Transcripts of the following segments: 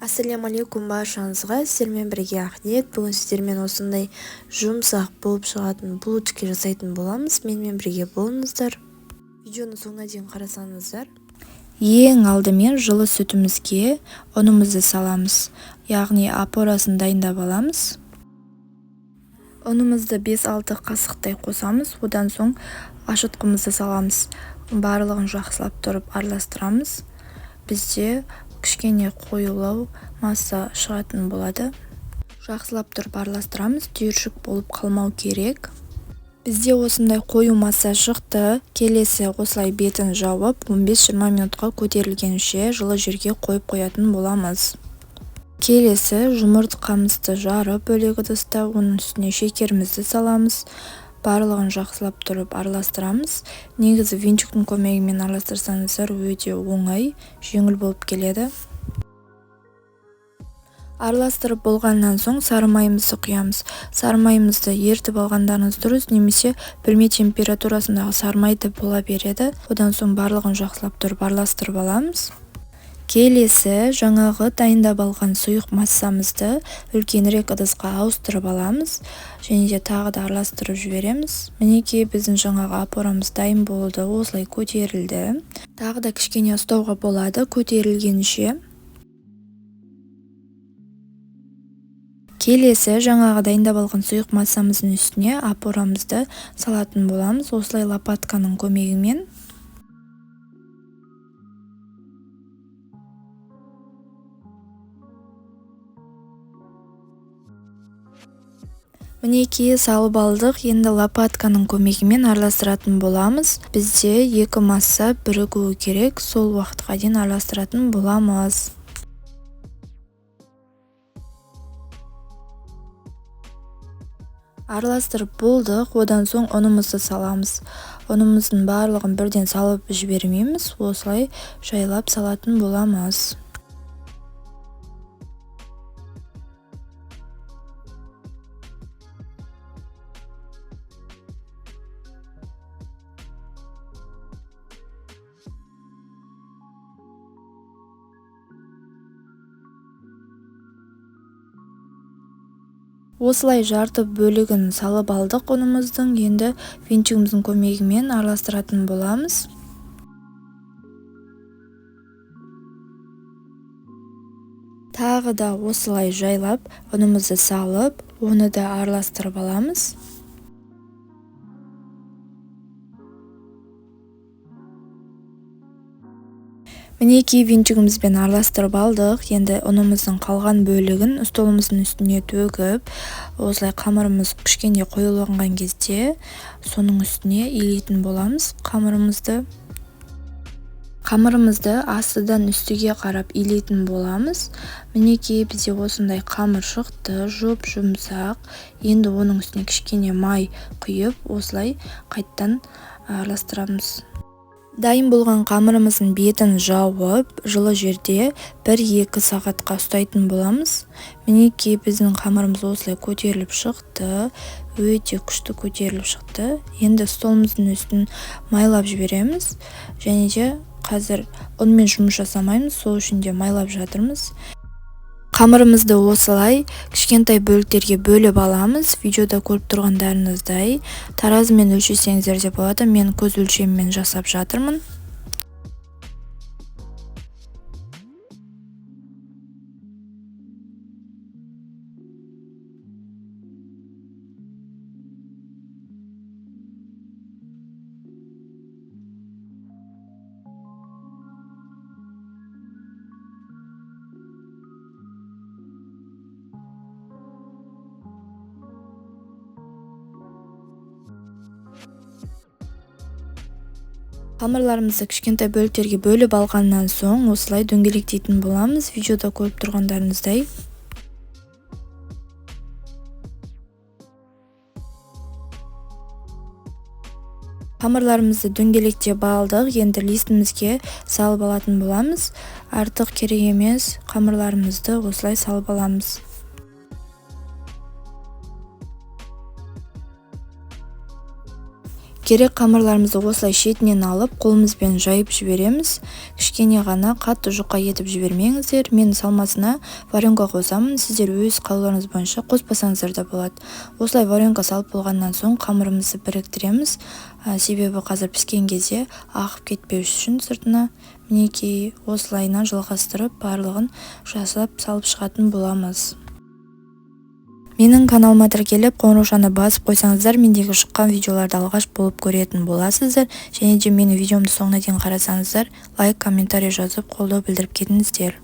Ассалямалейкум баршаңызға, сіздермен бірге Ақниет. Бүгін сіздермен осындай жұмсақ болып шығатын булочки жасайтын боламыз. Менімен бірге болыңыздар. Видеоны соңына дейін қарасаңыздар. Ең алдымен жылы сүтімізге ұнымызды саламыз, яғни опорасын дайындап аламыз. Ұнымызды 5-6 қасықтай қосамыз, одан соң ашытқымызды саламыз. Барлығын жақсылап тұрып араластырамыз. Бізде кішкене қоюлау масса шығатын болады. Жақсылап тұрып араластырамыз, түйіршік болып қалмау керек. Бізде осындай қою масса шықты. Келесі осылай бетін жауып 15-20 минутқа көтерілгенше жылы жерге қойып қоятын боламыз. Келесі жұмыртқамызды жарып бөлек ыдыста, оның үстіне шекерімізді саламыз. Барлығын жақсылап тұрып араластырамыз. Негізі венчуктың көмегімен араластырсаңыздар өте оңай, жеңіл болып келеді. Араластырып болғаннан соң сары майымызды құямыз. Сары майымызды ертіп алғандарыңыз дұрыс, немесе бөлме температурасындағы сары май да бола береді. Одан соң барлығын жақсылап тұрып араластырып аламыз. Келесі жаңағы дайындап алған сұйық массамызды үлкенірек ыдысқа ауыстырып аламыз, және де тағы да араластырып жібереміз. Мінекей біздің жаңағы опорамыз дайын болды, осылай көтерілді. Тағы да кішкене ұстауға болады көтерілгенше. Келесі жаңағы дайындап алған сұйық массамыздың үстіне опорамызды салатын боламыз, осылай лопатканың көмегімен. Мінекей салып алдық, енді лопатканың көмегімен араластыратын боламыз. Бізде екі масса бірігуі керек, сол уақытқа дейін араластыратын боламыз. Араластырып болдық, одан соң ұнымызды саламыз. Ұнымыздың барлығын бірден салып жібермейміз, осылай жайлап салатын боламыз. Осылай жарты бөлігін салып алдық ұнымыздың, енді венчугымыздың көмегімен араластыратын боламыз. Тағы да осылай жайлап ұнымызды салып, оны да араластырып аламыз. Мінекей венчугымызбен араластырып алдық. Енді ұнымыздың қалған бөлігін столымыздың үстіне төгіп, осылай қамырымыз кішкене қоюланған кезде соның үстіне илейтін боламыз қамырымызды астыдан үстіге қарап илейтін боламыз. Мінекей бізде осындай қамыр шықты, жұмсақ. Енді оның үстіне кішкене май құйып, осылай қайттан араластырамыз. Дайын болған қамырымыздың бетін жауып, жылы жерде 1-2 сағатқа ұстайтын боламыз. Мінекей біздің қамырымыз осылай көтеріліп шықты, өте күшті көтеріліп шықты. Енді столымыздың үстін майлап жібереміз, және де қазір ұнмен жұмыс жасамаймыз, сол үшін де майлап жатырмыз. Қамырымызды осылай кішкентай бөліктерге бөліп аламыз. Видеода көріп тұрғандарыңыздай таразымен өлшесеңіздер де болады. Мен көз өлшемімен жасап жатырмын. Қамырларымызды кішкентай бөліктерге бөліп алғаннан соң осылай дөңгелектейтін боламыз. Видеода көріп тұрғандарыңыздай. Қамырларымызды дөңгелектеп алдық, енді листімізге салып алатын боламыз. Артық керек емес, қамырларымызды осылай салып аламыз. керек қамырларымызды осылай шетінен алып қолымызбен жайып жібереміз. Кішкене ғана қатты жұқа етіп жібермеңіздер. Мен салмасына варенка қосамын. Сіздер өз қалауларыңыз бойынша қоспасаңыздар да болады. Осылай варенка салып болғаннан соң қамырымызды біріктіреміз. Себебі қазір піскен кезде ағып кетпеу үшін сыртына. Мінекей осылайынан жалғастырып барлығын жасап салып шығатын боламыз. Менің каналыма тіркеліп қоңыраушаны басып қойсаңыздар, мендегі шыққан видеоларды алғаш болып көретін боласыздар. Және де менің видеомды соңына дейін қарасаңыздар, лайк, комментарий жазып қолдау білдіріп кетіңіздер.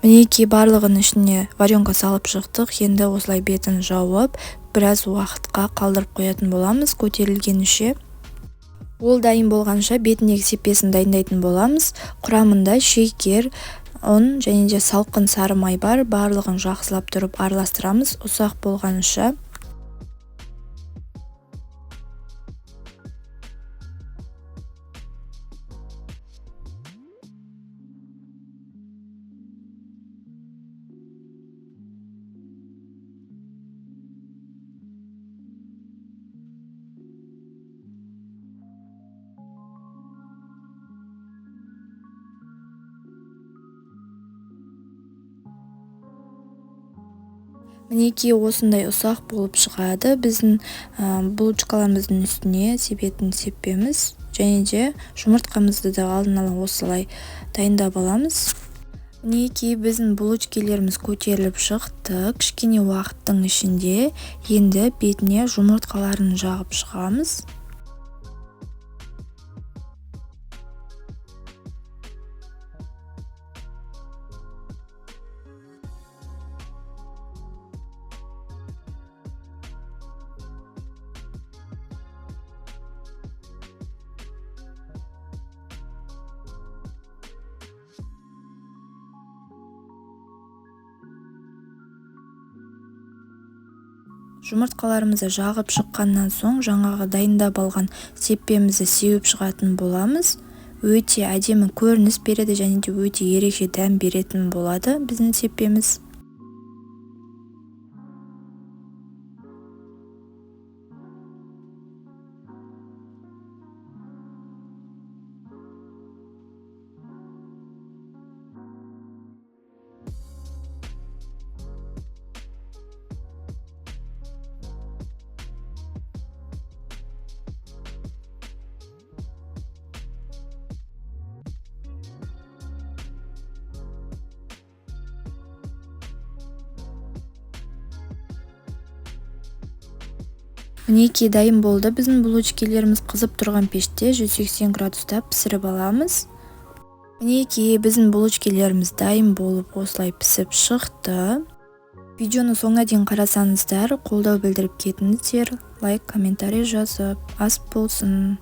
Мінекей барлығын ішіне варенка салып шықтық. Енді осылай бетін жауып, біраз уақытқа қалдырып қоятын боламыз көтерілгенше. Ол дайын болғанша бетіндегі сеппесін дайындайтын боламыз. Құрамында шекер, ұн және де салқын сары май бар. Барлығын жақсылап тұрып араластырамыз ұсақ болғанша. Мінекей осындай ұсақ болып шығады. Біздің булочкаларымыздың үстіне себетін сеппеміз және де жұмыртқамызды да алдын ала осылай дайындап аламыз. Мінекей біздің булочкаларымыз көтеріліп шықты. Кішкене уақыттың ішінде енді бетіне жұмыртқаларын жағып шығамыз. Жұмыртқаларымызды жағып шыққаннан соң жаңағы дайындап алған сеппемізді сеуіп шығатын боламыз. Өте әдемі көрініс береді және де өте ерекше дәм беретін болады біздің сеппеміз. Мінекей дайын болды. Біздің булочкаларымыз қызып тұрған пеште 180 градуста пісіріп аламыз. Мінекей біздің булочкаларымыз дайын болып осылай пісіп шықты. Видеоны соңына дейін қарасаңыздар, қолдау білдіріп кетіңіздер, лайк, комментарий жазып, ас болсын.